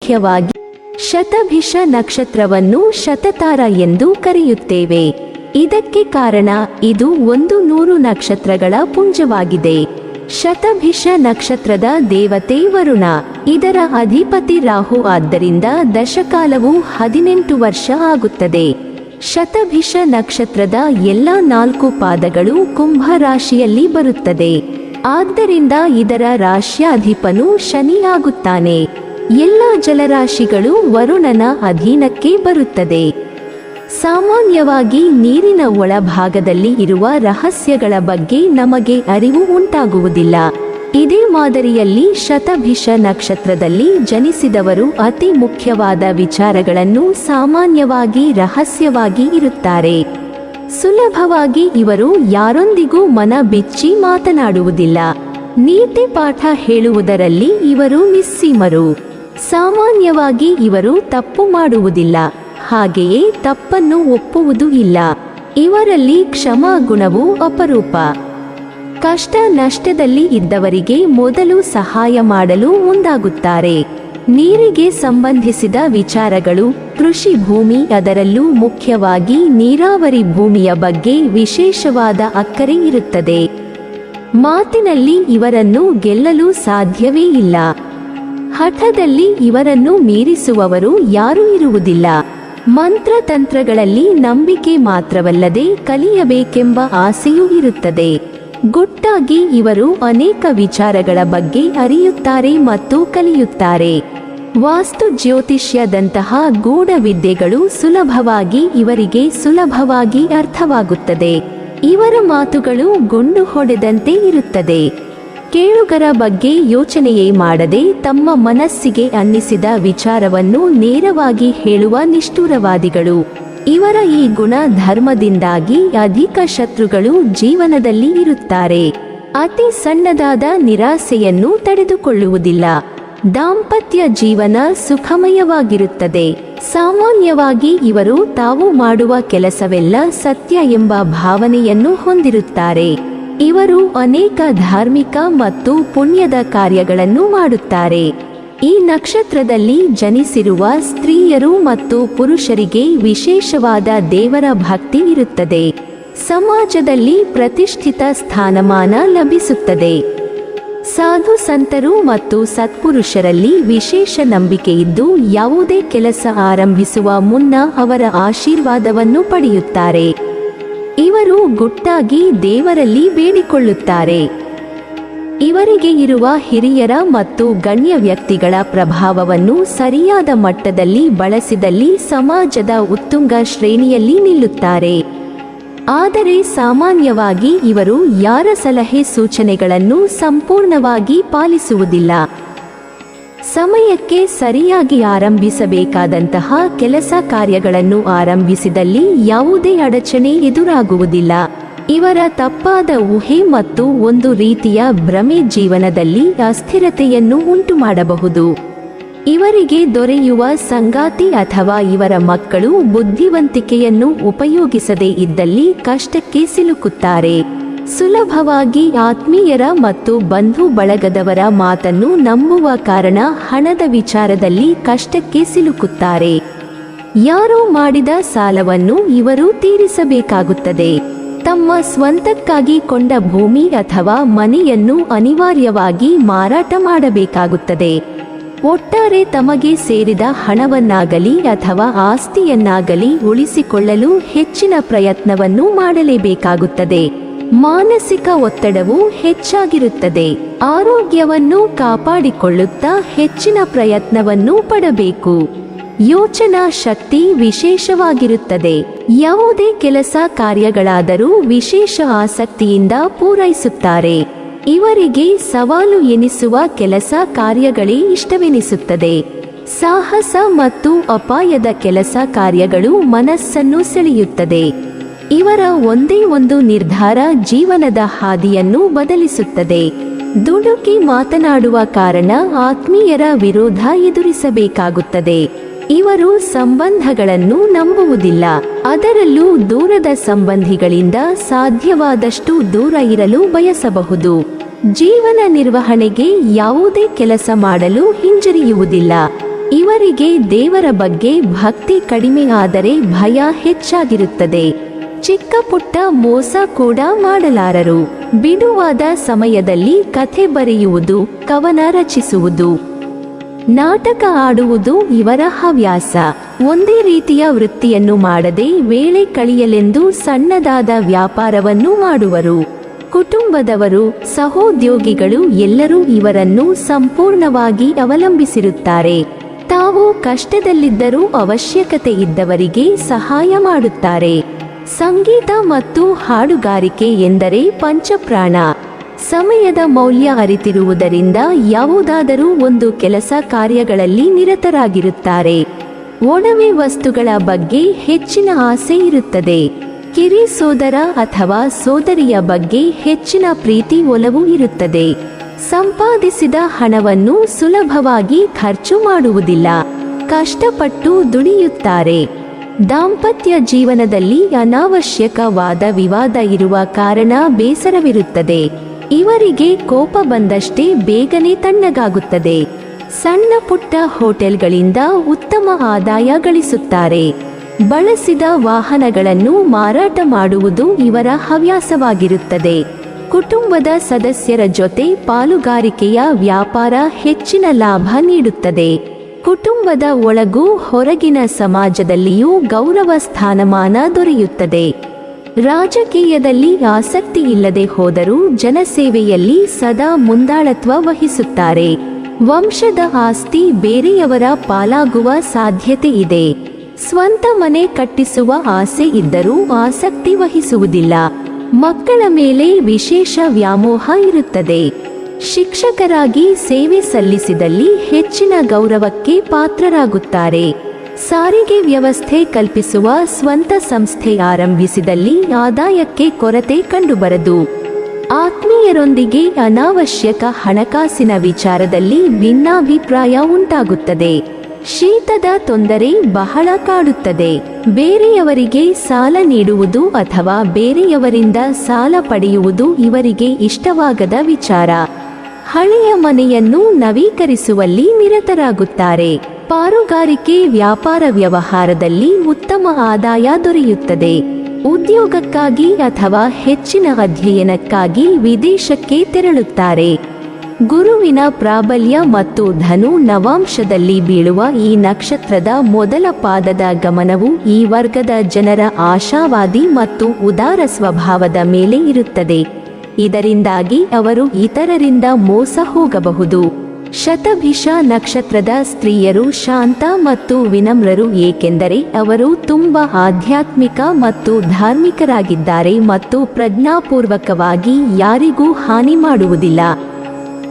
ಮುಖ್ಯವಾಗಿ ಶತಭಿಷ ನಕ್ಷತ್ರವನ್ನು ಶತತಾರ ಎಂದು ಕರೆಯುತ್ತೇವೆ. ಇದಕ್ಕೆ ಕಾರಣ ಇದು 100 ನಕ್ಷತ್ರಗಳ ಪುಂಜವಾಗಿದೆ. ಶತಭಿಷ ನಕ್ಷತ್ರದ ದೇವತೆ ವರುಣ, ಇದರ ಅಧಿಪತಿ ರಾಹು. ಆದ್ದರಿಂದ ದಶಕಾಲವು 18 ವರ್ಷ ಆಗುತ್ತದೆ. ಶತಭಿಷ ನಕ್ಷತ್ರದ ಎಲ್ಲ 4 ಪಾದಗಳು ಕುಂಭ ರಾಶಿಯಲ್ಲಿ ಬರುತ್ತದೆ. ಆದ್ದರಿಂದ ಇದರ ರಾಶ್ಯಾಧಿಪನು ಶನಿ ಆಗುತ್ತಾನೆ. ಎಲ್ಲ ಜಲರಾಶಿಗಳು ವರುಣನ ಅಧೀನಕ್ಕೆ ಬರುತ್ತದೆ. ಸಾಮಾನ್ಯವಾಗಿ ನೀರಿನ ಒಳಭಾಗದಲ್ಲಿ ಇರುವ ರಹಸ್ಯಗಳ ಬಗ್ಗೆ ನಮಗೆ ಅರಿವು ಉಂಟಾಗುವುದಿಲ್ಲ. ಇದೇ ಮಾದರಿಯಲ್ಲಿ ಶತಭಿಷ ನಕ್ಷತ್ರದಲ್ಲಿ ಜನಿಸಿದವರು ಅತಿ ಮುಖ್ಯವಾದ ವಿಚಾರಗಳನ್ನು ಸಾಮಾನ್ಯವಾಗಿ ರಹಸ್ಯವಾಗಿ ಇರುತ್ತಾರೆ. ಸುಲಭವಾಗಿ ಇವರು ಯಾರೊಂದಿಗೂ ಮನ ಬಿಚ್ಚಿ ಮಾತನಾಡುವುದಿಲ್ಲ. ನೀತಿ ಪಾಠ ಹೇಳುವುದರಲ್ಲಿ ಇವರು ನಿಸ್ಸೀಮರು. ಸಾಮಾನ್ಯವಾಗಿ ಇವರು ತಪ್ಪು ಮಾಡುವುದಿಲ್ಲ, ಹಾಗೆಯೇ ತಪ್ಪನ್ನು ಒಪ್ಪುವುದೂ ಇಲ್ಲ. ಇವರಲ್ಲಿ ಕ್ಷಮಾ ಗುಣವು ಅಪರೂಪ. ಕಷ್ಟ ನಷ್ಟದಲ್ಲಿ ಇದ್ದವರಿಗೆ ಮೊದಲು ಸಹಾಯ ಮಾಡಲು ಮುಂದಾಗುತ್ತಾರೆ. ನೀರಿಗೆ ಸಂಬಂಧಿಸಿದ ವಿಚಾರಗಳು, ಕೃಷಿ ಭೂಮಿ, ಅದರಲ್ಲೂ ಮುಖ್ಯವಾಗಿ ನೀರಾವರಿ ಭೂಮಿಯ ಬಗ್ಗೆ ವಿಶೇಷವಾದ ಅಕ್ಕರೆ ಇರುತ್ತದೆ. ಮಾತಿನಲ್ಲಿ ಇವರನ್ನು ಗೆಲ್ಲಲು ಸಾಧ್ಯವೇ ಇಲ್ಲ. ಹಠದಲ್ಲಿ ಇವರನ್ನು ಮೀರಿಸುವವರು ಯಾರೂ ಇರುವುದಿಲ್ಲ. ಮಂತ್ರತಂತ್ರಗಳಲ್ಲಿ ನಂಬಿಕೆ ಮಾತ್ರವಲ್ಲದೆ ಕಲಿಯಬೇಕೆಂಬ ಆಸೆಯೂ ಇರುತ್ತದೆ. ಗುಟ್ಟಾಗಿ ಇವರು ಅನೇಕ ವಿಚಾರಗಳ ಬಗ್ಗೆ ಅರಿಯುತ್ತಾರೆ ಮತ್ತು ಕಲಿಯುತ್ತಾರೆ. ವಾಸ್ತು ಜ್ಯೋತಿಷ್ಯದಂತಹ ಗೂಢ ವಿದ್ಯೆಗಳು ಇವರಿಗೆ ಸುಲಭವಾಗಿ ಅರ್ಥವಾಗುತ್ತದೆ. ಇವರ ಮಾತುಗಳು ಗುಂಡು ಹೊಡೆದಂತೆ ಇರುತ್ತದೆ. ಕೇಳುಗರ ಬಗ್ಗೆ ಯೋಚನೆಯೇ ಮಾಡದೆ ತಮ್ಮ ಮನಸ್ಸಿಗೆ ಅನ್ನಿಸಿದ ವಿಚಾರವನ್ನು ನೇರವಾಗಿ ಹೇಳುವ ನಿಷ್ಠುರವಾದಿಗಳು. ಇವರ ಈ ಗುಣ ಧರ್ಮದಿಂದಾಗಿ ಅಧಿಕ ಶತ್ರುಗಳು ಜೀವನದಲ್ಲಿ ಇರುತ್ತಾರೆ. ಅತಿ ಸಣ್ಣದಾದ ನಿರಾಸೆಯನ್ನು ತಡೆದುಕೊಳ್ಳುವುದಿಲ್ಲ. ದಾಂಪತ್ಯ ಜೀವನ ಸುಖಮಯವಾಗಿರುತ್ತದೆ. ಸಾಮಾನ್ಯವಾಗಿ ಇವರು ತಾವು ಮಾಡುವ ಕೆಲಸವೆಲ್ಲ ಸತ್ಯ ಎಂಬ ಭಾವನೆಯನ್ನು ಹೊಂದಿರುತ್ತಾರೆ. ಇವರು ಅನೇಕ ಧಾರ್ಮಿಕ ಮತ್ತು ಪುಣ್ಯದ ಕಾರ್ಯಗಳನ್ನು ಮಾಡುತ್ತಾರೆ. ಈ ನಕ್ಷತ್ರದಲ್ಲಿ ಜನಿಸಿರುವ ಸ್ತ್ರೀಯರು ಮತ್ತು ಪುರುಷರಿಗೆ ವಿಶೇಷವಾದ ದೇವರ ಭಕ್ತಿ ಇರುತ್ತದೆ. ಸಮಾಜದಲ್ಲಿ ಪ್ರತಿಷ್ಠಿತ ಸ್ಥಾನಮಾನ ಲಭಿಸುತ್ತದೆ. ಸಾಧು ಸಂತರು ಮತ್ತು ಸತ್ಪುರುಷರಲ್ಲಿ ವಿಶೇಷ ನಂಬಿಕೆ ಇದ್ದು ಯಾವುದೇ ಕೆಲಸ ಆರಂಭಿಸುವ ಮುನ್ನ ಅವರ ಆಶೀರ್ವಾದವನ್ನು ಪಡೆಯುತ್ತಾರೆ. ಇವರು ಗುಟ್ಟಾಗಿ ದೇವರಲ್ಲಿ ಬೇಡಿಕೊಳ್ಳುತ್ತಾರೆ. ಇವರಿಗೆ ಇರುವ ಹಿರಿಯರ ಮತ್ತು ಗಣ್ಯ ವ್ಯಕ್ತಿಗಳ ಪ್ರಭಾವವನ್ನು ಸರಿಯಾದ ಮಟ್ಟದಲ್ಲಿ ಬಳಸಿದಲ್ಲಿ ಸಮಾಜದ ಉತ್ತುಂಗ ಶ್ರೇಣಿಯಲ್ಲಿ ನಿಲ್ಲುತ್ತಾರೆ. ಆದರೆ ಸಾಮಾನ್ಯವಾಗಿ ಇವರು ಯಾರ ಸಲಹೆ ಸೂಚನೆಗಳನ್ನು ಸಂಪೂರ್ಣವಾಗಿ ಪಾಲಿಸುವುದಿಲ್ಲ. ಸಮಯಕ್ಕೆ ಸರಿಯಾಗಿ ಆರಂಭಿಸಬೇಕಾದಂತಹ ಕೆಲಸ ಕಾರ್ಯಗಳನ್ನು ಆರಂಭಿಸಿದಲ್ಲಿ ಯಾವುದೇ ಅಡಚಣೆ ಎದುರಾಗುವುದಿಲ್ಲ. ಇವರ ತಪ್ಪಾದ ಊಹೆ ಮತ್ತು ಒಂದು ರೀತಿಯ ಭ್ರಮೆ ಜೀವನದಲ್ಲಿ ಅಸ್ಥಿರತೆಯನ್ನು ಉಂಟುಮಾಡಬಹುದು. ಇವರಿಗೆ ದೊರೆಯುವ ಸಂಗಾತಿ ಅಥವಾ ಇವರ ಮಕ್ಕಳು ಬುದ್ಧಿವಂತಿಕೆಯನ್ನು ಉಪಯೋಗಿಸದೇ ಇದ್ದಲ್ಲಿ ಕಷ್ಟಕ್ಕೆ ಸಿಲುಕುತ್ತಾರೆ. ಸುಲಭವಾಗಿ ಆತ್ಮೀಯರ ಮತ್ತು ಬಂಧು ಬಳಗದವರ ಮಾತನ್ನು ನಂಬುವ ಕಾರಣ ಹಣದ ವಿಚಾರದಲ್ಲಿ ಕಷ್ಟಕ್ಕೆ ಸಿಲುಕುತ್ತಾರೆ. ಯಾರೋ ಮಾಡಿದ ಸಾಲವನ್ನು ಇವರು ತೀರಿಸಬೇಕಾಗುತ್ತದೆ. ತಮ್ಮ ಸ್ವಂತಕ್ಕಾಗಿ ಕೊಂಡ ಭೂಮಿ ಅಥವಾ ಮನೆಯನ್ನು ಅನಿವಾರ್ಯವಾಗಿ ಮಾರಾಟ ಮಾಡಬೇಕಾಗುತ್ತದೆ. ಒಟ್ಟಾರೆ ತಮಗೆ ಸೇರಿದ ಹಣವನ್ನಾಗಲಿ ಅಥವಾ ಆಸ್ತಿಯನ್ನಾಗಲಿ ಉಳಿಸಿಕೊಳ್ಳಲು ಹೆಚ್ಚಿನ ಪ್ರಯತ್ನವನ್ನು ಮಾಡಲೇಬೇಕಾಗುತ್ತದೆ. ಮಾನಸಿಕ ಒತ್ತಡವು ಹೆಚ್ಚಾಗಿರುತ್ತದೆ. ಆರೋಗ್ಯವನ್ನು ಕಾಪಾಡಿಕೊಳ್ಳುತ್ತಾ ಹೆಚ್ಚಿನ ಪ್ರಯತ್ನವನ್ನು ಪಡಬೇಕು. ಯೋಚನಾ ಶಕ್ತಿ ವಿಶೇಷವಾಗಿರುತ್ತದೆ. ಯಾವುದೇ ಕೆಲಸ ಕಾರ್ಯಗಳಾದರೂ ವಿಶೇಷ ಆಸಕ್ತಿಯಿಂದ ಪೂರೈಸುತ್ತಾರೆ. ಇವರಿಗೆ ಸವಾಲು ಎನಿಸುವ ಕೆಲಸ ಕಾರ್ಯಗಳೇ ಇಷ್ಟವೆನಿಸುತ್ತದೆ. ಸಾಹಸ ಮತ್ತು ಅಪಾಯದ ಕೆಲಸ ಕಾರ್ಯಗಳು ಮನಸ್ಸನ್ನು ಸೆಳೆಯುತ್ತದೆ. ಇವರ ಒಂದೇ ಒಂದು ನಿರ್ಧಾರ ಜೀವನದ ಹಾದಿಯನ್ನು ಬದಲಿಸುತ್ತದೆ. ದುಡುಕಿ ಮಾತನಾಡುವ ಕಾರಣ ಆತ್ಮೀಯರ ವಿರೋಧ ಎದುರಿಸಬೇಕಾಗುತ್ತದೆ. ಇವರು ಸಂಬಂಧಗಳನ್ನು ನಂಬುವುದಿಲ್ಲ. ಅದರಲ್ಲೂ ದೂರದ ಸಂಬಂಧಿಗಳಿಂದ ಸಾಧ್ಯವಾದಷ್ಟು ದೂರ ಇರಲು ಬಯಸಬಹುದು. ಜೀವನ ನಿರ್ವಹಣೆಗೆ ಯಾವುದೇ ಕೆಲಸ ಮಾಡಲು ಹಿಂಜರಿಯುವುದಿಲ್ಲ. ಇವರಿಗೆ ದೇವರ ಬಗ್ಗೆ ಭಕ್ತಿ ಕಡಿಮೆ ಆದರೆ ಭಯ ಹೆಚ್ಚಾಗಿರುತ್ತದೆ. ಚಿಕ್ಕ ಪುಟ್ಟ ಮೋಸ ಕೂಡ ಮಾಡಲಾರರು. ಬಿಡುವಾದ ಸಮಯದಲ್ಲಿ ಕಥೆ ಬರೆಯುವುದು, ಕವನ ರಚಿಸುವುದು, ನಾಟಕ ಆಡುವುದು ಇವರ ಹವ್ಯಾಸ. ಒಂದೇ ರೀತಿಯ ವೃತ್ತಿಯನ್ನು ಮಾಡದೆ ವೇಳೆ ಕಳೆಯಲೆಂದು ಸಣ್ಣದಾದ ವ್ಯಾಪಾರವನ್ನು ಮಾಡುವರು. ಕುಟುಂಬದವರು, ಸಹೋದ್ಯೋಗಿಗಳು ಎಲ್ಲರೂ ಇವರನ್ನು ಸಂಪೂರ್ಣವಾಗಿ ಅವಲಂಬಿಸಿರುತ್ತಾರೆ. ತಾವು ಕಷ್ಟದಲ್ಲಿದ್ದರೂ ಅವಶ್ಯಕತೆ ಇದ್ದವರಿಗೆ ಸಹಾಯ ಮಾಡುತ್ತಾರೆ. ಸಂಗೀತ ಮತ್ತು ಹಾಡುಗಾರಿಕೆ ಎಂದರೆ ಪಂಚಪ್ರಾಣ. ಸಮಯದ ಮೌಲ್ಯ ಅರಿತಿರುವುದರಿಂದ ಯಾವುದಾದರೂ ಒಂದು ಕೆಲಸ ಕಾರ್ಯಗಳಲ್ಲಿ ನಿರತರಾಗಿರುತ್ತಾರೆ. ಒಡವೆ ವಸ್ತುಗಳ ಬಗ್ಗೆ ಹೆಚ್ಚಿನ ಆಸೆ ಇರುತ್ತದೆ. ಕಿರಿ ಸೋದರ ಅಥವಾ ಸೋದರಿಯ ಬಗ್ಗೆ ಹೆಚ್ಚಿನ ಪ್ರೀತಿ ಒಲವು ಇರುತ್ತದೆ. ಸಂಪಾದಿಸಿದ ಹಣವನ್ನು ಸುಲಭವಾಗಿ ಖರ್ಚು ಮಾಡುವುದಿಲ್ಲ. ಕಷ್ಟಪಟ್ಟು ದುಡಿಯುತ್ತಾರೆ. ದಾಂಪತ್ಯ ಜೀವನದಲ್ಲಿ ಅನಾವಶ್ಯಕ ವಾದ ವಿವಾದ ಇರುವ ಕಾರಣ ಬೇಸರವಿರುತ್ತದೆ. ಇವರಿಗೆ ಕೋಪ ಬಂದಷ್ಟೇ ಬೇಗನೆ ತಣ್ಣಗಾಗುತ್ತದೆ. ಸಣ್ಣ ಪುಟ್ಟ ಹೋಟೆಲ್ಗಳಿಂದ ಉತ್ತಮ ಆದಾಯ ಗಳಿಸುತ್ತಾರೆ. ಬಳಸಿದ ವಾಹನಗಳನ್ನು ಮಾರಾಟ ಮಾಡುವುದು ಇವರ ಹವ್ಯಾಸವಾಗಿರುತ್ತದೆ. ಕುಟುಂಬದ ಸದಸ್ಯರ ಜೊತೆ ಪಾಲುಗಾರಿಕೆಯ ವ್ಯಾಪಾರ ಹೆಚ್ಚಿನ ಲಾಭ ನೀಡುತ್ತದೆ. ಕುಟುಂಬದ ಒಳಗೂ ಹೊರಗಿನ ಸಮಾಜದಲ್ಲಿಯೂ ಗೌರವ ಸ್ಥಾನಮಾನ ದೊರೆಯುತ್ತದೆ. ರಾಜಕೀಯದಲ್ಲಿ ಆಸಕ್ತಿ ಇಲ್ಲದೆ ಹೋದರೂ ಜನಸೇವೆಯಲ್ಲಿ ಸದಾ ಮುಂದಾಳತ್ವ ವಹಿಸುತ್ತಾರೆ. ವಂಶದ ಆಸ್ತಿ ಬೇರೆಯವರ ಪಾಲಾಗುವ ಸಾಧ್ಯತೆ ಇದೆ. ಸ್ವಂತ ಮನೆ ಕಟ್ಟಿಸುವ ಆಸೆ ಇದ್ದರೂ ಆಸಕ್ತಿ ವಹಿಸುವುದಿಲ್ಲ. ಮಕ್ಕಳ ಮೇಲೆ ವಿಶೇಷ ವ್ಯಾಮೋಹ ಇರುತ್ತದೆ. ಶಿಕ್ಷಕರಾಗಿ ಸೇವೆ ಸಲ್ಲಿಸಿದಲ್ಲಿ ಹೆಚ್ಚಿನ ಗೌರವಕ್ಕೆ ಪಾತ್ರರಾಗುತ್ತಾರೆ. ಸಾರಿಗೆ ವ್ಯವಸ್ಥೆ ಕಲ್ಪಿಸುವ ಸ್ವಂತ ಸಂಸ್ಥೆ ಆರಂಭಿಸಿದಲ್ಲಿ ಆದಾಯಕ್ಕೆ ಕೊರತೆ ಕಂಡುಬರದು. ಆತ್ಮೀಯರೊಂದಿಗೆ ಅನಾವಶ್ಯಕ ಹಣಕಾಸಿನ ವಿಚಾರದಲ್ಲಿ ಭಿನ್ನಾಭಿಪ್ರಾಯ ಉಂಟಾಗುತ್ತದೆ. ಶೀತದ ತೊಂದರೆ ಬಹಳ ಕಾಡುತ್ತದೆ. ಬೇರೆಯವರಿಗೆ ಸಾಲ ನೀಡುವುದು ಅಥವಾ ಬೇರೆಯವರಿಂದ ಸಾಲ ಪಡೆಯುವುದು ಇವರಿಗೆ ಇಷ್ಟವಾಗದ ವಿಚಾರ. ಹಳೆಯ ಮನೆಯನ್ನು ನವೀಕರಿಸುವಲ್ಲಿ ನಿರತರಾಗುತ್ತಾರೆ. ಪಾರುಗಾರಿಕೆ ವ್ಯಾಪಾರ ವ್ಯವಹಾರದಲ್ಲಿ ಉತ್ತಮ ಆದಾಯ ದೊರೆಯುತ್ತದೆ. ಉದ್ಯೋಗಕ್ಕಾಗಿ ಅಥವಾ ಹೆಚ್ಚಿನ ಅಧ್ಯಯನಕ್ಕಾಗಿ ವಿದೇಶಕ್ಕೆ ತೆರಳುತ್ತಾರೆ. ಗುರುವಿನ ಪ್ರಾಬಲ್ಯ ಮತ್ತು ಧನು ನವಾಂಶದಲ್ಲಿ ಬೀಳುವ ಈ ನಕ್ಷತ್ರದ ಮೊದಲ ಪಾದದ ಗಮನವು ಈ ವರ್ಗದ ಜನರ ಆಶಾವಾದಿ ಮತ್ತು ಉದಾರ ಸ್ವಭಾವದ ಮೇಲೆ ಇರುತ್ತದೆ. ಇದರಿಂದಾಗಿ ಅವರು ಇತರರಿಂದ ಮೋಸ ಹೋಗಬಹುದು. ಶತಭಿಷ ನಕ್ಷತ್ರದ ಸ್ತ್ರೀಯರು ಶಾಂತ ಮತ್ತು ವಿನಮ್ರರು, ಏಕೆಂದರೆ ಅವರು ತುಂಬಾ ಆಧ್ಯಾತ್ಮಿಕ ಮತ್ತು ಧಾರ್ಮಿಕರಾಗಿದ್ದಾರೆ ಮತ್ತು ಪ್ರಜ್ಞಾಪೂರ್ವಕವಾಗಿ ಯಾರಿಗೂ ಹಾನಿ ಮಾಡುವುದಿಲ್ಲ.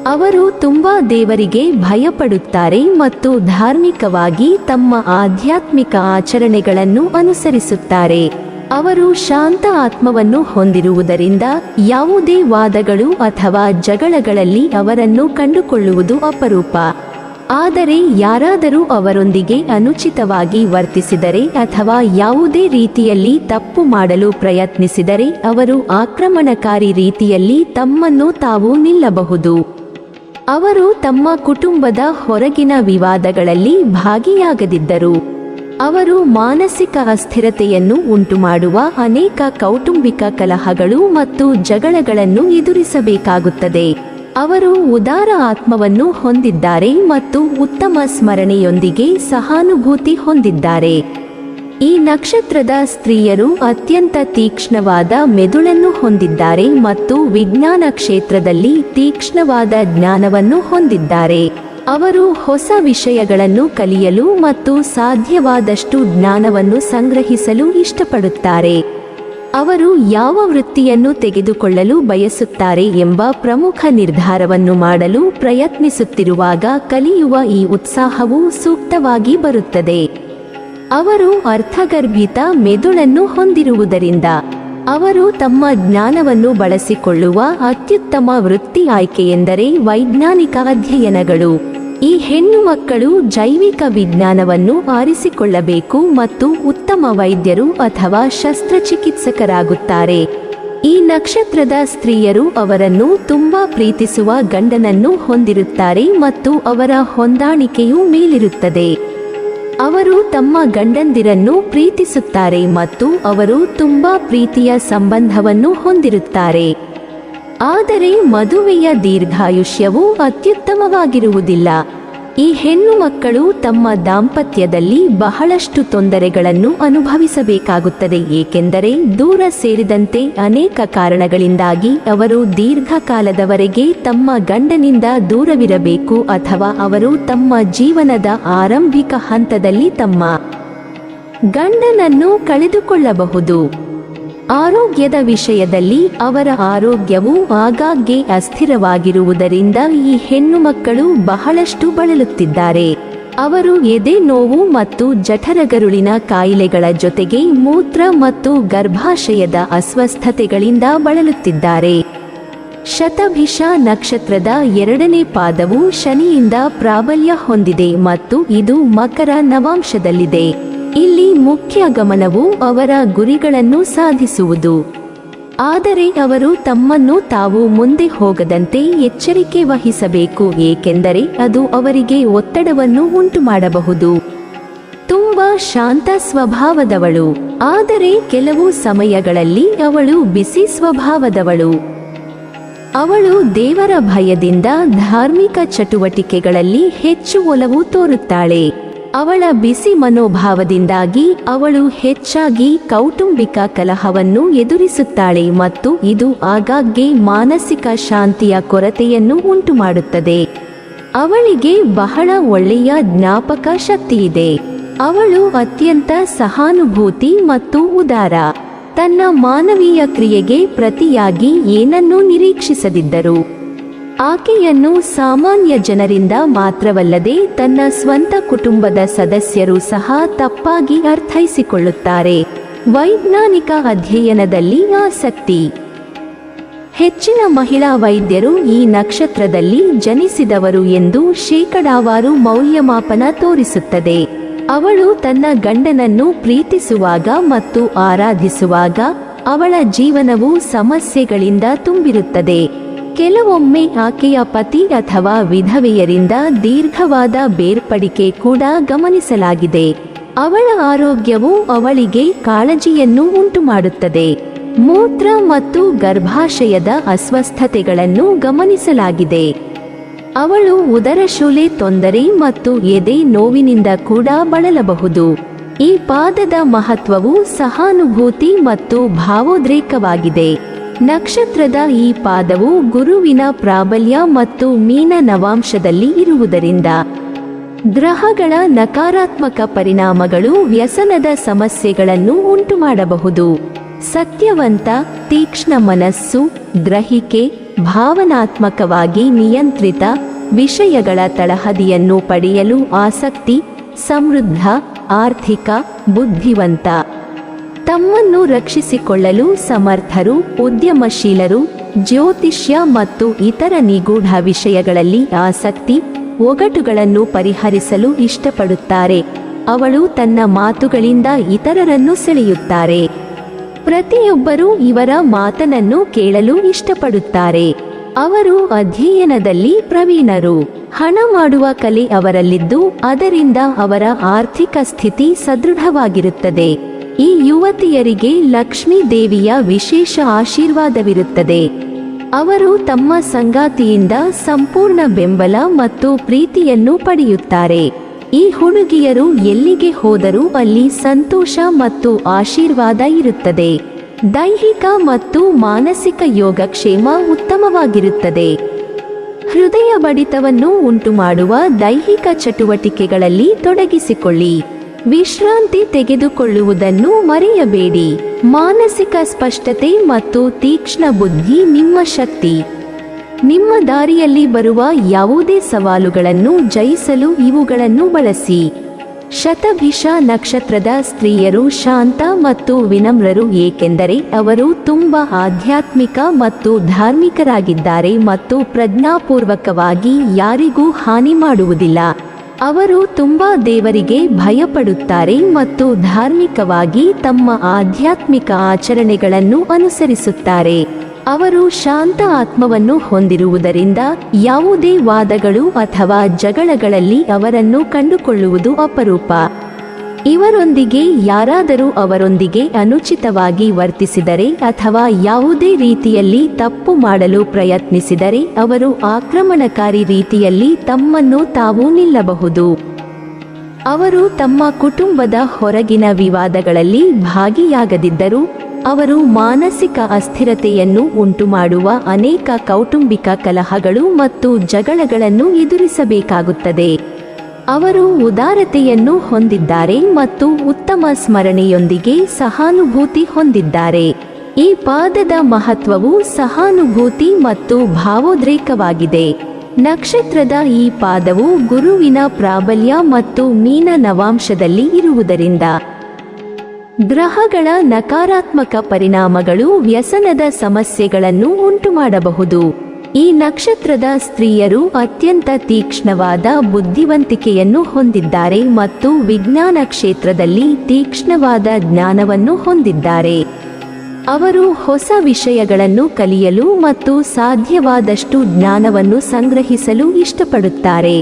ಅವರು ತುಂಬಾ ದೇವರಿಗೆ ಭಯಪಡುತ್ತಾರೆ ಮತ್ತು ಧಾರ್ಮಿಕವಾಗಿ ತಮ್ಮ ಆಧ್ಯಾತ್ಮಿಕ ಆಚರಣೆಗಳನ್ನು ಅನುಸರಿಸುತ್ತಾರೆ. ಅವರು ಶಾಂತ ಆತ್ಮವನ್ನು ಹೊಂದಿರುವುದರಿಂದ ಯಾವುದೇ ವಾದಗಳು ಅಥವಾ ಜಗಳಗಳಲ್ಲಿ ಅವರನ್ನು ಕಂಡುಕೊಳ್ಳುವುದು ಅಪರೂಪ. ಆದರೆ ಯಾರಾದರೂ ಅವರೊಂದಿಗೆ ಅನುಚಿತವಾಗಿ ವರ್ತಿಸಿದರೆ ಅಥವಾ ಯಾವುದೇ ರೀತಿಯಲ್ಲಿ ತಪ್ಪು ಮಾಡಲು ಪ್ರಯತ್ನಿಸಿದರೆ ಅವರು ಆಕ್ರಮಣಕಾರಿ ರೀತಿಯಲ್ಲಿ ತಮ್ಮನ್ನು ತಾವು ನಿಲ್ಲಬಹುದು. ಅವರು ತಮ್ಮ ಕುಟುಂಬದ ಹೊರಗಿನ ವಿವಾದಗಳಲ್ಲಿ ಭಾಗಿಯಾಗದಿದ್ದರು. ಅವರು ಮಾನಸಿಕ ಅಸ್ಥಿರತೆಯನ್ನು ಉಂಟುಮಾಡುವ ಅನೇಕ ಕೌಟುಂಬಿಕ ಕಲಹಗಳು ಮತ್ತು ಜಗಳಗಳನ್ನು ಎದುರಿಸಬೇಕಾಗುತ್ತದೆ. ಅವರು ಉದಾರ ಆತ್ಮವನ್ನು ಹೊಂದಿದ್ದಾರೆ ಮತ್ತು ಉತ್ತಮ ಸ್ಮರಣೆಯೊಂದಿಗೆ ಸಹಾನುಭೂತಿ ಹೊಂದಿದ್ದಾರೆ. ಈ ನಕ್ಷತ್ರದ ಸ್ತ್ರೀಯರು ಅತ್ಯಂತ ತೀಕ್ಷ್ಣವಾದ ಮೆದುಳನ್ನು ಹೊಂದಿದ್ದಾರೆ ಮತ್ತು ವಿಜ್ಞಾನ ಕ್ಷೇತ್ರದಲ್ಲಿ ತೀಕ್ಷ್ಣವಾದ ಜ್ಞಾನವನ್ನು ಹೊಂದಿದ್ದಾರೆ. ಅವರು ಹೊಸ ವಿಷಯಗಳನ್ನು ಕಲಿಯಲು ಮತ್ತು ಸಾಧ್ಯವಾದಷ್ಟು ಜ್ಞಾನವನ್ನು ಸಂಗ್ರಹಿಸಲು ಇಷ್ಟಪಡುತ್ತಾರೆ. ಅವರು ಯಾವ ವೃತ್ತಿಯನ್ನು ತೆಗೆದುಕೊಳ್ಳಲು ಬಯಸುತ್ತಾರೆ ಎಂಬ ಪ್ರಮುಖ ನಿರ್ಧಾರವನ್ನು ಮಾಡಲು ಪ್ರಯತ್ನಿಸುತ್ತಿರುವಾಗ ಕಲಿಯುವ ಈ ಉತ್ಸಾಹವು ಸೂಕ್ತವಾಗಿ ಬರುತ್ತದೆ. ಅವರು ಅರ್ಥಗರ್ಭಿತ ಮೆದುಳನ್ನು ಹೊಂದಿರುವುದರಿಂದ ಅವರು ತಮ್ಮ ಜ್ಞಾನವನ್ನು ಬಳಸಿಕೊಳ್ಳುವ ಅತ್ಯುತ್ತಮ ವೃತ್ತಿ ಆಯ್ಕೆಯೆಂದರೆ ವೈಜ್ಞಾನಿಕ ಅಧ್ಯಯನಗಳು. ಈ ಹೆಣ್ಣು ಮಕ್ಕಳು ಜೈವಿಕ ವಿಜ್ಞಾನವನ್ನು ಆರಿಸಿಕೊಳ್ಳಬೇಕು ಮತ್ತು ಉತ್ತಮ ವೈದ್ಯರು ಅಥವಾ ಶಸ್ತ್ರಚಿಕಿತ್ಸಕರಾಗುತ್ತಾರೆ. ಈ ನಕ್ಷತ್ರದ ಸ್ತ್ರೀಯರು ಅವರನ್ನು ತುಂಬಾ ಪ್ರೀತಿಸುವ ಗಂಡನನ್ನು ಹೊಂದಿರುತ್ತಾರೆ ಮತ್ತು ಅವರ ಹೊಂದಾಣಿಕೆಯೂ ಮೇಲಿರುತ್ತದೆ. ಅವರು ತಮ್ಮ ಗಂಡಂದಿರನ್ನು ಪ್ರೀತಿಸುತ್ತಾರೆ ಮತ್ತು ಅವರು ತುಂಬಾ ಪ್ರೀತಿಯ ಸಂಬಂಧವನ್ನು ಹೊಂದಿರುತ್ತಾರೆ. ಆದರೆ ಮದುವೆಯ ದೀರ್ಘಾಯುಷ್ಯವು ಅತ್ಯುತ್ತಮವಾಗಿರುವುದಿಲ್ಲ. ಈ ಹೆಣ್ಣು ಮಕ್ಕಳು ತಮ್ಮ ದಾಂಪತ್ಯದಲ್ಲಿ ಬಹಳಷ್ಟು ತೊಂದರೆಗಳನ್ನು ಅನುಭವಿಸಬೇಕಾಗುತ್ತದೆ, ಏಕೆಂದರೆ ದೂರ ಸೇರಿದಂತೆ ಅನೇಕ ಕಾರಣಗಳಿಂದಾಗಿ ಅವರು ದೀರ್ಘಕಾಲದವರೆಗೆ ತಮ್ಮ ಗಂಡನಿಂದ ದೂರವಿರಬೇಕು ಅಥವಾ ಅವರು ತಮ್ಮ ಜೀವನದ ಆರಂಭಿಕ ಹಂತದಲ್ಲಿ ತಮ್ಮ ಗಂಡನನ್ನು ಕಳೆದುಕೊಳ್ಳಬಹುದು. ಆರೋಗ್ಯದ ವಿಷಯದಲ್ಲಿ ಅವರ ಆರೋಗ್ಯವು ಆಗಾಗ್ಗೆ ಅಸ್ಥಿರವಾಗಿರುವುದರಿಂದ ಈ ಹೆಣ್ಣು ಮಕ್ಕಳು ಬಹಳಷ್ಟು ಬಳಲುತ್ತಿದ್ದಾರೆ. ಅವರು ಎದೆ ನೋವು ಮತ್ತು ಜಠರಗರುಳಿನ ಕಾಯಿಲೆಗಳ ಜೊತೆಗೆ ಮೂತ್ರ ಮತ್ತು ಗರ್ಭಾಶಯದ ಅಸ್ವಸ್ಥತೆಗಳಿಂದ ಬಳಲುತ್ತಿದ್ದಾರೆ. ಶತಭಿಷ ನಕ್ಷತ್ರದ 2ನೇ ಪಾದವು ಶನಿಯಿಂದ ಪ್ರಾಬಲ್ಯ ಹೊಂದಿದೆ ಮತ್ತು ಇದು ಮಕರ ನವಾಂಶದಲ್ಲಿದೆ. ಇಲ್ಲಿ ಮುಖ್ಯ ಗಮನವು ಅವರ ಗುರಿಗಳನ್ನು ಸಾಧಿಸುವುದು. ಆದರೆ ಅವರು ತಮ್ಮನ್ನು ತಾವು ಮುಂದೆ ಹೋಗದಂತೆ ಎಚ್ಚರಿಕೆ ವಹಿಸಬೇಕು, ಏಕೆಂದರೆ ಅದು ಅವರಿಗೆ ಒತ್ತಡವನ್ನು ಉಂಟುಮಾಡಬಹುದು. ತುಂಬಾ ಶಾಂತ ಸ್ವಭಾವದವಳು, ಆದರೆ ಕೆಲವು ಸಮಯಗಳಲ್ಲಿ ಅವಳು ಬಿಸಿ ಸ್ವಭಾವದವಳು. ಅವಳು ದೇವರ ಭಯದಿಂದ ಧಾರ್ಮಿಕ ಚಟುವಟಿಕೆಗಳಲ್ಲಿ ಹೆಚ್ಚು ಒಲವು ತೋರುತ್ತಾಳೆ. ಅವಳ ಬಿಸಿ ಮನೋಭಾವದಿಂದಾಗಿ ಅವಳು ಹೆಚ್ಚಾಗಿ ಕೌಟುಂಬಿಕ ಕಲಹವನ್ನು ಎದುರಿಸುತ್ತಾಳೆ ಮತ್ತು ಇದು ಆಗಾಗ್ಗೆ ಮಾನಸಿಕ ಶಾಂತಿಯ ಕೊರತೆಯನ್ನು ಉಂಟುಮಾಡುತ್ತದೆ. ಅವಳಿಗೆ ಬಹಳ ಒಳ್ಳೆಯ ಜ್ಞಾಪಕ ಶಕ್ತಿಯಿದೆ. ಅವಳು ಅತ್ಯಂತ ಸಹಾನುಭೂತಿ ಮತ್ತು ಉದಾರ. ತನ್ನ ಮಾನವೀಯ ಕ್ರಿಯೆಗೆ ಪ್ರತಿಯಾಗಿ ಏನನ್ನೂ ನಿರೀಕ್ಷಿಸದಿದ್ದರು. ಆಕೆಯನ್ನು ಸಾಮಾನ್ಯ ಜನರಿಂದ ಮಾತ್ರವಲ್ಲದೆ ತನ್ನ ಸ್ವಂತ ಕುಟುಂಬದ ಸದಸ್ಯರು ಸಹ ತಪ್ಪಾಗಿ ಅರ್ಥೈಸಿಕೊಳ್ಳುತ್ತಾರೆ. ವೈಜ್ಞಾನಿಕ ಅಧ್ಯಯನದಲ್ಲಿ ಆಸಕ್ತಿ. ಹೆಚ್ಚಿನ ಮಹಿಳಾ ವೈದ್ಯರು ಈ ನಕ್ಷತ್ರದಲ್ಲಿ ಜನಿಸಿದವರು ಎಂದು ಶೇಕಡಾವಾರು ಮೌಲ್ಯಮಾಪನ ತೋರಿಸುತ್ತದೆ. ಅವಳು ತನ್ನ ಗಂಡನನ್ನು ಪ್ರೀತಿಸುವಾಗ ಮತ್ತು ಆರಾಧಿಸುವಾಗ ಅವಳ ಜೀವನವು ಸಮಸ್ಯೆಗಳಿಂದ ತುಂಬಿರುತ್ತದೆ. ಕೆಲವೊಮ್ಮೆ ಆಕೆಯ ಪತಿ ಅಥವಾ ವಿಧವೆಯರಿಂದ ದೀರ್ಘವಾದ ಬೇರ್ಪಡಿಕೆ ಕೂಡ ಗಮನಿಸಲಾಗಿದೆ. ಅವಳ ಆರೋಗ್ಯವು ಅವಳಿಗೆ ಕಾಳಜಿಯನ್ನು ಉಂಟುಮಾಡುತ್ತದೆ. ಮೂತ್ರ ಮತ್ತು ಗರ್ಭಾಶಯದ ಅಸ್ವಸ್ಥತೆಗಳನ್ನು ಗಮನಿಸಲಾಗಿದೆ. ಅವಳು ಉದರಶೂಲೆ ತೊಂದರೆ ಮತ್ತು ಎದೆ ನೋವಿನಿಂದ ಕೂಡ ಬಳಲಬಹುದು. ಈ ಪಾದದ ಮಹತ್ವವು ಸಹಾನುಭೂತಿ ಮತ್ತು ಭಾವೋದ್ರೇಕವಾಗಿದೆ. ನಕ್ಷತ್ರದ ಈ ಪಾದವು ಗುರುವಿನ ಪ್ರಾಬಲ್ಯ ಮತ್ತು ಮೀನ ನವಾಂಶದಲ್ಲಿ ಇರುವುದರಿಂದ ಗ್ರಹಗಳ ನಕಾರಾತ್ಮಕ ಪರಿಣಾಮಗಳು ವ್ಯಸನದ ಸಮಸ್ಯೆಗಳನ್ನು ಉಂಟುಮಾಡಬಹುದು. ಸತ್ಯವಂತ, ತೀಕ್ಷ್ಣ ಮನಸ್ಸು, ಗ್ರಹಿಕೆ, ಭಾವನಾತ್ಮಕವಾಗಿ ನಿಯಂತ್ರಿತ, ವಿಷಯಗಳ ತಳಹದಿಯನ್ನು ಪಡೆಯಲು ಆಸಕ್ತಿ, ಸಮೃದ್ಧ, ಆರ್ಥಿಕ, ಬುದ್ಧಿವಂತ, ತಮ್ಮನ್ನು ರಕ್ಷಿಸಿಕೊಳ್ಳಲು ಸಮರ್ಥರು, ಉದ್ಯಮಶೀಲರು, ಜ್ಯೋತಿಷ್ಯ ಮತ್ತು ಇತರ ನಿಗೂಢ ವಿಷಯಗಳಲ್ಲಿ ಆಸಕ್ತಿ, ಒಗಟುಗಳನ್ನು ಪರಿಹರಿಸಲು ಇಷ್ಟಪಡುತ್ತಾರೆ. ಅವಳು ತನ್ನ ಮಾತುಗಳಿಂದ ಇತರರನ್ನು ಸೆಳೆಯುತ್ತಾರೆ. ಪ್ರತಿಯೊಬ್ಬರೂ ಇವರ ಮಾತನ್ನು ಕೇಳಲು ಇಷ್ಟಪಡುತ್ತಾರೆ. ಅವರು ಅಧ್ಯಯನದಲ್ಲಿ ಪ್ರವೀಣರು. ಹಣ ಮಾಡುವ ಕಲೆ ಅವರಲ್ಲಿದ್ದು ಅದರಿಂದ ಅವರ ಆರ್ಥಿಕ ಸ್ಥಿತಿ ಸದೃಢವಾಗಿರುತ್ತದೆ. ಈ ಯುವತಿಯರಿಗೆ ಲಕ್ಷ್ಮೀ ದೇವಿಯ ವಿಶೇಷ ಆಶೀರ್ವಾದವಿರುತ್ತದೆ. ಅವರು ತಮ್ಮ ಸಂಗಾತಿಯಿಂದ ಸಂಪೂರ್ಣ ಬೆಂಬಲ ಮತ್ತು ಪ್ರೀತಿಯನ್ನು ಪಡೆಯುತ್ತಾರೆ. ಈ ಹುಡುಗಿಯರು ಎಲ್ಲಿಗೆ ಹೋದರೂ ಅಲ್ಲಿ ಸಂತೋಷ ಮತ್ತು ಆಶೀರ್ವಾದ ಇರುತ್ತದೆ. ದೈಹಿಕ ಮತ್ತು ಮಾನಸಿಕ ಯೋಗಕ್ಷೇಮ ಉತ್ತಮವಾಗಿರುತ್ತದೆ. ಹೃದಯ ಬಡಿತವನ್ನು ಉಂಟುಮಾಡುವ ದೈಹಿಕ ಚಟುವಟಿಕೆಗಳಲ್ಲಿ ತೊಡಗಿಸಿಕೊಳ್ಳಿ. ವಿಶ್ರಾಂತಿ ತೆಗೆದುಕೊಳ್ಳುವುದನ್ನು ಮರೆಯಬೇಡಿ. ಮಾನಸಿಕ ಸ್ಪಷ್ಟತೆ ಮತ್ತು ತೀಕ್ಷ್ಣ ಬುದ್ಧಿ ನಿಮ್ಮ ಶಕ್ತಿ. ನಿಮ್ಮ ದಾರಿಯಲ್ಲಿ ಬರುವ ಯಾವುದೇ ಸವಾಲುಗಳನ್ನು ಜಯಿಸಲು ಇವುಗಳನ್ನು ಬಳಸಿ. ಶತಭಿಷ ನಕ್ಷತ್ರದ ಸ್ತ್ರೀಯರು ಶಾಂತ ಮತ್ತು ವಿನಮ್ರರು, ಏಕೆಂದರೆ ಅವರು ತುಂಬಾ ಆಧ್ಯಾತ್ಮಿಕ ಮತ್ತು ಧಾರ್ಮಿಕರಾಗಿದ್ದಾರೆ ಮತ್ತು ಪ್ರಜ್ಞಾಪೂರ್ವಕವಾಗಿ ಯಾರಿಗೂ ಹಾನಿ ಮಾಡುವುದಿಲ್ಲ. ಅವರು ತುಂಬಾ ದೇವರಿಗೆ ಭಯಪಡುತ್ತಾರೆ ಮತ್ತು ಧಾರ್ಮಿಕವಾಗಿ ತಮ್ಮ ಆಧ್ಯಾತ್ಮಿಕ ಆಚರಣೆಗಳನ್ನು ಅನುಸರಿಸುತ್ತಾರೆ. ಅವರು ಶಾಂತ ಆತ್ಮವನ್ನು ಹೊಂದಿರುವುದರಿಂದ ಯಾವುದೇ ವಾದಗಳು ಅಥವಾ ಜಗಳಗಳಲ್ಲಿ ಅವರನ್ನು ಕಂಡುಕೊಳ್ಳುವುದು ಅಪರೂಪ. ಇವರೊಂದಿಗೆ ಯಾರಾದರೂ ಅವರೊಂದಿಗೆ ಅನುಚಿತವಾಗಿ ವರ್ತಿಸಿದರೆ ಅಥವಾ ಯಾವುದೇ ರೀತಿಯಲ್ಲಿ ತಪ್ಪು ಮಾಡಲು ಪ್ರಯತ್ನಿಸಿದರೆ ಅವರು ಆಕ್ರಮಣಕಾರಿ ರೀತಿಯಲ್ಲಿ ತಮ್ಮನ್ನು ತಾವು ನಿಲ್ಲಬಹುದು. ಅವರು ತಮ್ಮ ಕುಟುಂಬದ ಹೊರಗಿನ ವಿವಾದಗಳಲ್ಲಿ ಭಾಗಿಯಾಗದಿದ್ದರೂ ಅವರು ಮಾನಸಿಕ ಅಸ್ಥಿರತೆಯನ್ನು ಉಂಟುಮಾಡುವ ಅನೇಕ ಕೌಟುಂಬಿಕ ಕಲಹಗಳು ಮತ್ತು ಜಗಳಗಳನ್ನು ಎದುರಿಸಬೇಕಾಗುತ್ತದೆ. ಅವರು ಉದಾರತೆಯನ್ನು ಹೊಂದಿದ್ದಾರೆ ಮತ್ತು ಉತ್ತಮ ಸ್ಮರಣೆಯೊಂದಿಗೆ ಸಹಾನುಭೂತಿ ಹೊಂದಿದ್ದಾರೆ. ಈ ಪಾದದ ಮಹತ್ವವು ಸಹಾನುಭೂತಿ ಮತ್ತು ಭಾವೋದ್ರೇಕವಾಗಿದೆ. ನಕ್ಷತ್ರದ ಈ ಪಾದವು ಗುರುವಿನ ಪ್ರಾಬಲ್ಯ ಮತ್ತು ಮೀನ ನವಾಂಶದಲ್ಲಿ ಇರುವುದರಿಂದ ಗ್ರಹಗಳ ನಕಾರಾತ್ಮಕ ಪರಿಣಾಮಗಳು ವ್ಯಸನದ ಸಮಸ್ಯೆಗಳನ್ನು ಉಂಟುಮಾಡಬಹುದು. ಈ ನಕ್ಷತ್ರದ ಸ್ತ್ರೀಯರು ಅತ್ಯಂತ ತೀಕ್ಷ್ಣವಾದ ಬುದ್ಧಿವಂತಿಕೆಯನ್ನು ಹೊಂದಿದ್ದಾರೆ ಮತ್ತು ವಿಜ್ಞಾನ ಕ್ಷೇತ್ರದಲ್ಲಿ ತೀಕ್ಷ್ಣವಾದ ಜ್ಞಾನವನ್ನು ಹೊಂದಿದ್ದಾರೆ. ಅವರು ಹೊಸ ವಿಷಯಗಳನ್ನು ಕಲಿಯಲು ಮತ್ತು ಸಾಧ್ಯವಾದಷ್ಟು ಜ್ಞಾನವನ್ನು ಸಂಗ್ರಹಿಸಲು ಇಷ್ಟಪಡುತ್ತಾರೆ.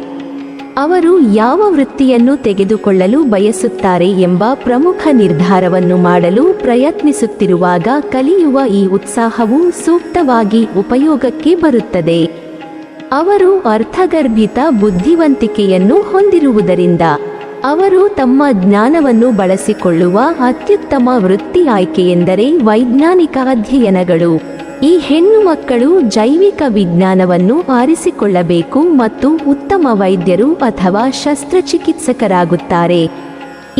ಅವರು ಯಾವ ವೃತ್ತಿಯನ್ನು ತೆಗೆದುಕೊಳ್ಳಲು ಬಯಸುತ್ತಾರೆ ಎಂಬ ಪ್ರಮುಖ ನಿರ್ಧಾರವನ್ನು ಮಾಡಲು ಪ್ರಯತ್ನಿಸುತ್ತಿರುವಾಗ ಕಲಿಯುವ ಈ ಉತ್ಸಾಹವು ಸೂಕ್ತವಾಗಿ ಉಪಯೋಗಕ್ಕೆ ಬರುತ್ತದೆ. ಅವರು ಅರ್ಥಗರ್ಭಿತ ಬುದ್ಧಿವಂತಿಕೆಯನ್ನು ಹೊಂದಿರುವುದರಿಂದ ಅವರು ತಮ್ಮ ಜ್ಞಾನವನ್ನು ಬಳಸಿಕೊಳ್ಳುವ ಅತ್ಯುತ್ತಮ ವೃತ್ತಿ ಆಯ್ಕೆಯೆಂದರೆ ವೈಜ್ಞಾನಿಕ ಅಧ್ಯಯನಗಳು. ಈ ಹೆಣ್ಣು ಮಕ್ಕಳು ಜೈವಿಕ ವಿಜ್ಞಾನವನ್ನು ಆರಿಸಿಕೊಳ್ಳಬೇಕು ಮತ್ತು ಉತ್ತಮ ವೈದ್ಯರು ಅಥವಾ ಶಸ್ತ್ರಚಿಕಿತ್ಸಕರಾಗುತ್ತಾರೆ.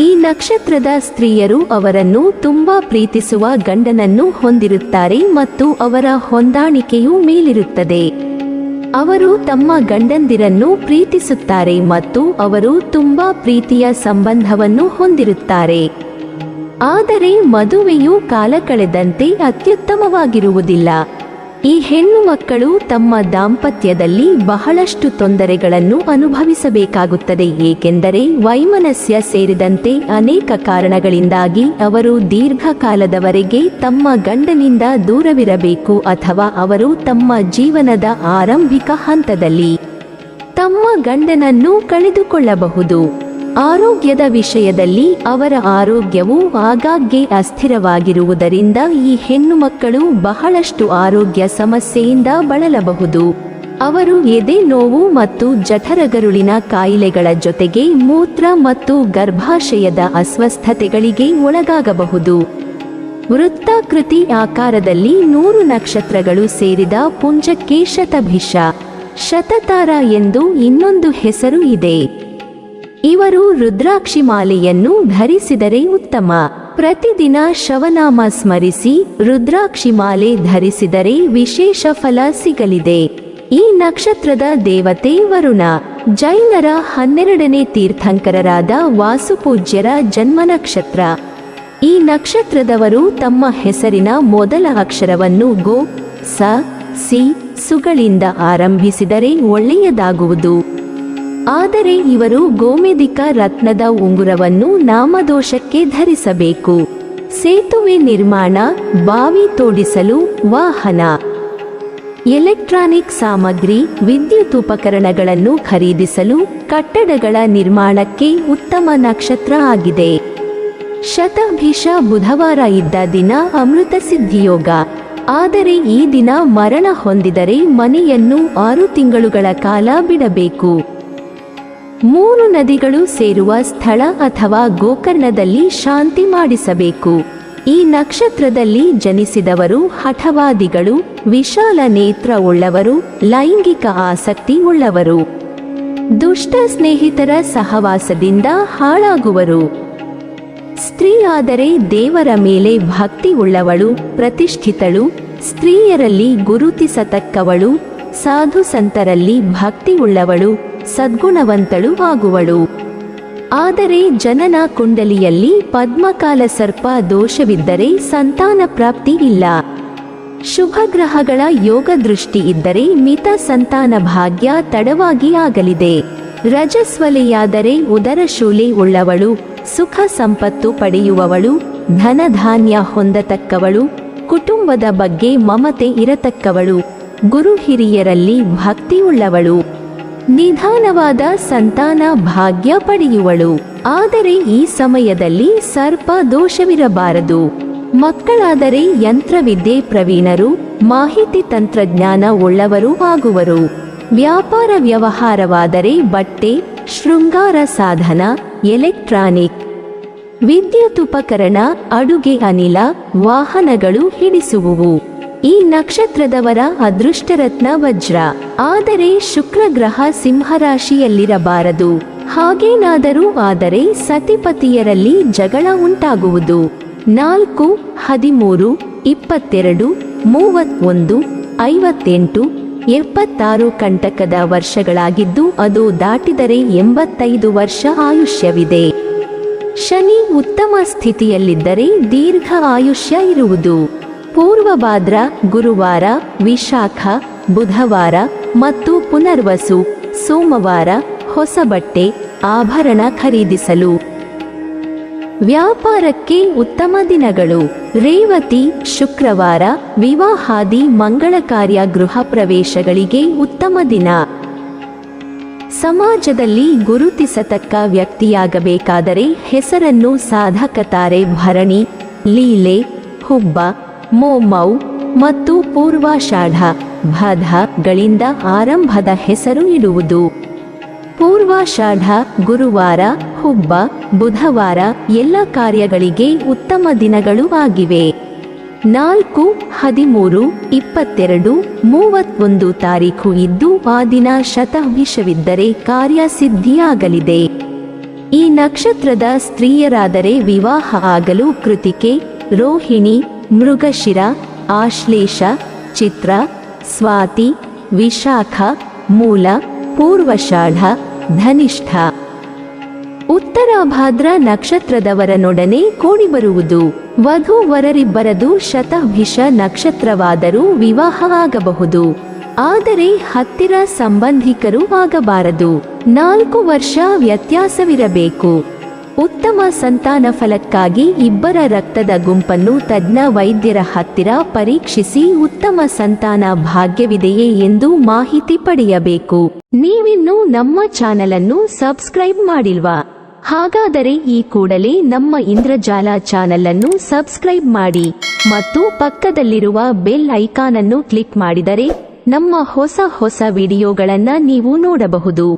ಈ ನಕ್ಷತ್ರದ ಸ್ತ್ರೀಯರು ಅವರನ್ನು ತುಂಬಾ ಪ್ರೀತಿಸುವ ಗಂಡನನ್ನು ಹೊಂದಿರುತ್ತಾರೆ ಮತ್ತು ಅವರ ಹೊಂದಾಣಿಕೆಯೂ ಮೇಲಿರುತ್ತದೆ. ಅವರು ತಮ್ಮ ಗಂಡಂದಿರನ್ನು ಪ್ರೀತಿಸುತ್ತಾರೆ ಮತ್ತು ಅವರು ತುಂಬಾ ಪ್ರೀತಿಯ ಸಂಬಂಧವನ್ನು ಹೊಂದಿರುತ್ತಾರೆ. ಆದರೆ ಮದುವೆಯು ಕಾಲ ಕಳೆದಂತೆ ಅತ್ಯುತ್ತಮವಾಗಿರುವುದಿಲ್ಲ. ಈ ಹೆಣ್ಣು ಮಕ್ಕಳು ತಮ್ಮ ದಾಂಪತ್ಯದಲ್ಲಿ ಬಹಳಷ್ಟು ತೊಂದರೆಗಳನ್ನು ಅನುಭವಿಸಬೇಕಾಗುತ್ತದೆ, ಏಕೆಂದರೆ ವೈಮನಸ್ಯ ಸೇರಿದಂತೆ ಅನೇಕ ಕಾರಣಗಳಿಂದಾಗಿ ಅವರು ದೀರ್ಘಕಾಲದವರೆಗೆ ತಮ್ಮ ಗಂಡನಿಂದ ದೂರವಿರಬೇಕು ಅಥವಾ ಅವರು ತಮ್ಮ ಜೀವನದ ಆರಂಭಿಕ ಹಂತದಲ್ಲಿ ತಮ್ಮ ಗಂಡನನ್ನು ಕಳೆದುಕೊಳ್ಳಬಹುದು. ಆರೋಗ್ಯದ ವಿಷಯದಲ್ಲಿ ಅವರ ಆರೋಗ್ಯವು ಆಗಾಗ್ಗೆ ಅಸ್ಥಿರವಾಗಿರುವುದರಿಂದ ಈ ಹೆಣ್ಣು ಮಕ್ಕಳು ಬಹಳಷ್ಟು ಆರೋಗ್ಯ ಸಮಸ್ಯೆಯಿಂದ ಬಳಲಬಹುದು. ಅವರು ಎದೆ ನೋವು ಮತ್ತು ಜಠರಗರುಳಿನ ಕಾಯಿಲೆಗಳ ಜೊತೆಗೆ ಮೂತ್ರ ಮತ್ತು ಗರ್ಭಾಶಯದ ಅಸ್ವಸ್ಥತೆಗಳಿಗೆ ಒಳಗಾಗಬಹುದು. ವೃತ್ತಾಕೃತಿ ಆಕಾರದಲ್ಲಿ 100 ನಕ್ಷತ್ರಗಳು ಸೇರಿದ ಪುಂಜಕ್ಕೆ ಶತಭಿಷ, ಶತತಾರ ಎಂದು ಇನ್ನೊಂದು ಹೆಸರು ಇದೆ. ಇವರು ರುದ್ರಾಕ್ಷಿ ಮಾಲೆಯನ್ನು ಧರಿಸಿದರೆ ಉತ್ತಮ. ಪ್ರತಿದಿನ ಶವನಾಮ ಸ್ಮರಿಸಿ ರುದ್ರಾಕ್ಷಿ ಮಾಲೆ ಧರಿಸಿದರೆ ವಿಶೇಷ ಫಲ ಸಿಗಲಿದೆ. ಈ ನಕ್ಷತ್ರದ ದೇವತೆ ವರುಣ. ಜೈನರ 12ನೇ ತೀರ್ಥಂಕರರಾದ ವಾಸುಪೂಜ್ಯರ ಜನ್ಮ ನಕ್ಷತ್ರ. ಈ ನಕ್ಷತ್ರದವರು ತಮ್ಮ ಹೆಸರಿನ ಮೊದಲ ಅಕ್ಷರವನ್ನು ಗೋ, ಸ, ಸಿ, ಸುಗಳಿಂದ ಆರಂಭಿಸಿದರೆ ಒಳ್ಳೆಯದಾಗುವುದು. ಆದರೆ ಇವರು ಗೋಮೇಧಿಕ ರತ್ನದ ಉಂಗುರವನ್ನು ನಾಮದೋಷಕ್ಕೆ ಧರಿಸಬೇಕು. ಸೇತುವೆ ನಿರ್ಮಾಣ, ಬಾವಿ ತೋಡಿಸಲು, ವಾಹನ, ಎಲೆಕ್ಟ್ರಾನಿಕ್ ಸಾಮಗ್ರಿ, ವಿದ್ಯುತ್ ಉಪಕರಣಗಳನ್ನು ಖರೀದಿಸಲು, ಕಟ್ಟಡಗಳ ನಿರ್ಮಾಣಕ್ಕೆ ಉತ್ತಮ ನಕ್ಷತ್ರ ಆಗಿದೆ. ಶತಭಿಷ ಬುಧವಾರ ಇದ್ದ ದಿನ ಅಮೃತ ಸಿದ್ಧಿಯೋಗ. ಆದರೆ ಈ ದಿನ ಮರಣ ಹೊಂದಿದರೆ ಮನೆಯನ್ನು 6 ತಿಂಗಳುಗಳ ಕಾಲ ಬಿಡಬೇಕು. 3 ನದಿಗಳು ಸೇರುವ ಸ್ಥಳ ಅಥವಾ ಗೋಕರ್ಣದಲ್ಲಿ ಶಾಂತಿ ಮಾಡಿಸಬೇಕು. ಈ ನಕ್ಷತ್ರದಲ್ಲಿ ಜನಿಸಿದವರು ಹಠವಾದಿಗಳು, ವಿಶಾಲ ನೇತ್ರ ಉಳ್ಳವರು, ಲೈಂಗಿಕ ಆಸಕ್ತಿ ಉಳ್ಳವರು, ದುಷ್ಟ ಸ್ನೇಹಿತರ ಸಹವಾಸದಿಂದ ಹಾಳಾಗುವರು. ಸ್ತ್ರೀ ಆದರೆ ದೇವರ ಮೇಲೆ ಭಕ್ತಿ ಉಳ್ಳವಳು, ಪ್ರತಿಷ್ಠಿತಳು, ಸ್ತ್ರೀಯರಲ್ಲಿ ಗುರುತಿಸತಕ್ಕವಳು, ಸಾಧು ಸಂತರಲ್ಲಿ ಭಕ್ತಿ ಉಳ್ಳವಳು, ಸದ್ಗುಣವಂತಳು ಆಗುವಳು. ಆದರೆ ಜನನ ಕುಂಡಲಿಯಲ್ಲಿ ಪದ್ಮಕಾಲ ಸರ್ಪ ದೋಷವಿದ್ದರೆ ಸಂತಾನ ಪ್ರಾಪ್ತಿ ಇಲ್ಲ. ಶುಭ ಗ್ರಹಗಳ ಯೋಗ ದೃಷ್ಟಿ ಇದ್ದರೆ ಮಿತ ಸಂತಾನ ಭಾಗ್ಯ ತಡವಾಗಿ ಆಗಲಿದೆ. ರಜಸ್ವಲೆಯಾದರೆ ಉದರಶೂಲೆ ಉಳ್ಳವಳು, ಸುಖ ಸಂಪತ್ತು ಪಡೆಯುವವಳು, ಧನಧಾನ್ಯ ಹೊಂದತಕ್ಕವಳು, ಕುಟುಂಬದ ಬಗ್ಗೆ ಮಮತೆ ಇರತಕ್ಕವಳು, ಗುರು ಹಿರಿಯರಲ್ಲಿ ಭಕ್ತಿಯುಳ್ಳವಳು, ನಿಧಾನವಾದ ಸಂತಾನ ಭಾಗ್ಯ ಪಡೆಯುವಳು. ಆದರೆ ಈ ಸಮಯದಲ್ಲಿ ಸರ್ಪ ದೋಷವಿರಬಾರದು. ಮಕ್ಕಳಾದರೆ ಯಂತ್ರವಿದ್ಯೆ ಪ್ರವೀಣರು, ಮಾಹಿತಿ ತಂತ್ರಜ್ಞಾನ ಉಳ್ಳವರು ಆಗುವರು. ವ್ಯಾಪಾರ ವ್ಯವಹಾರವಾದರೆ ಬಟ್ಟೆ, ಶೃಂಗಾರ ಸಾಧನ, ಎಲೆಕ್ಟ್ರಾನಿಕ್, ವಿದ್ಯುತ್ ಉಪಕರಣ, ಅಡುಗೆ ಅನಿಲ, ವಾಹನಗಳು ಹಿಡಿಸುವುವು. ಈ ನಕ್ಷತ್ರದವರ ಅದೃಷ್ಟರತ್ನ ವಜ್ರ. ಆದರೆ ಶುಕ್ರ ಗ್ರಹ ಸಿಂಹರಾಶಿಯಲ್ಲಿರಬಾರದು. ಹಾಗೇನಾದರೂ ಆದರೆ ಸತಿಪತಿಯರಲ್ಲಿ ಜಗಳ ಉಂಟಾಗುವುದು. 4, 13, 22, 31, 58, 76 ಕಂಟಕದ ವರ್ಷಗಳಾಗಿದ್ದು ಅದು ದಾಟಿದರೆ 85 ವರ್ಷ ಆಯುಷ್ಯವಿದೆ. ಶನಿ ಉತ್ತಮ ಸ್ಥಿತಿಯಲ್ಲಿದ್ದರೆ ದೀರ್ಘ ಆಯುಷ್ಯ ಇರುವುದು. ಪೂರ್ವಭಾದ್ರ ಗುರುವಾರ, ವಿಶಾಖ ಬುಧವಾರ ಮತ್ತು ಪುನರ್ವಸು ಸೋಮವಾರ ಹೊಸ ಬಟ್ಟೆ, ಆಭರಣ ಖರೀದಿಸಲು. ವ್ಯಾಪಾರಕ್ಕೆ ಉತ್ತಮ ದಿನಗಳು. ರೇವತಿ ಶುಕ್ರವಾರ, ವಿವಾಹಾದಿ ಮಂಗಳ ಕಾರ್ಯ ಗೃಹ ಪ್ರವೇಶಗಳಿಗೆ ಉತ್ತಮ ದಿನ. ಸಮಾಜದಲ್ಲಿ ಗುರುತಿಸತಕ್ಕ ವ್ಯಕ್ತಿಯಾಗಬೇಕಾದರೆ ಹೆಸರನ್ನು ಸಾಧಕತಾರೆ ಭರಣಿ, ಲೀಲೆ, ಹುಬ್ಬ, ಮೋಮೌ ಮತ್ತು ಪೂರ್ವಾಷಾಢ ಭದ ಗಳಿಂದ ಆರಂಭದ ಹೆಸರು ಇಡುವುದು. ಪೂರ್ವಾಷಾಢ ಗುರುವಾರ, ಹುಬ್ಬ ಬುಧವಾರ ಎಲ್ಲ ಕಾರ್ಯಗಳಿಗೆ ಉತ್ತಮ ದಿನಗಳು ಆಗಿವೆ. 4, 13, 22, 31 ತಾರೀಖು ಇದ್ದು ಆ ದಿನ ಶತಭಿಷವಿದ್ದರೆ ಕಾರ್ಯಸಿದ್ಧಿಯಾಗಲಿದೆ. ಈ ನಕ್ಷತ್ರದ ಸ್ತ್ರೀಯರಾದರೆ ವಿವಾಹ ಆಗಲು ಕೃತಿಕೆ, ರೋಹಿಣಿ, ಮೃಗಶಿರ, ಆಶ್ಲೇಷ, ಚಿತ್ರ, ಸ್ವಾತಿ, ವಿಶಾಖ, ಮೂಲ, ಪೂರ್ವಷಾಢ, ಧನಿಷ್ಠ, ಉತ್ತರಾಭಾದ್ರ ನಕ್ಷತ್ರದವರನೊಡನೆ ಕೂಡಿಬರುವುದು. ವಧು ವರರಿಬ್ಬರದು ಶತಭಿಷ ನಕ್ಷತ್ರವಾದರೂ ವಿವಾಹ ಆಗಬಹುದು. ಆದರೆ ಹತ್ತಿರ ಸಂಬಂಧಿಕರು ಆಗಬಾರದು. 4 ವರ್ಷ ವ್ಯತ್ಯಾಸವಿರಬೇಕು. ಉತ್ತಮ ಸಂತಾನ ಫಲಕ್ಕಾಗಿ ಇಬ್ಬರ ರಕ್ತದ ಗುಂಪನ್ನು ತಜ್ಞ ವೈದ್ಯರ ಹತ್ತಿರ ಪರೀಕ್ಷಿಸಿ ಉತ್ತಮ ಸಂತಾನ ಭಾಗ್ಯವಿದೆಯೇ ಎಂದು ಮಾಹಿತಿ ಪಡೆಯಬೇಕು. ನೀವಿನ್ನೂ ನಮ್ಮ ಚಾನಲನ್ನು ಸಬ್ಸ್ಕ್ರೈಬ್ ಮಾಡಿಲ್ವಾ? ಹಾಗಾದರೆ ಈ ಕೂಡಲೇ ನಮ್ಮ ಇಂದ್ರಜಾಲ ಚಾನಲನ್ನು ಸಬ್ಸ್ಕ್ರೈಬ್ ಮಾಡಿ ಮತ್ತು ಪಕ್ಕದಲ್ಲಿರುವ ಬೆಲ್ ಐಕಾನ್ ಅನ್ನು ಕ್ಲಿಕ್ ಮಾಡಿದರೆ ನಮ್ಮ ಹೊಸ ವಿಡಿಯೋಗಳನ್ನು ನೀವು ನೋಡಬಹುದು.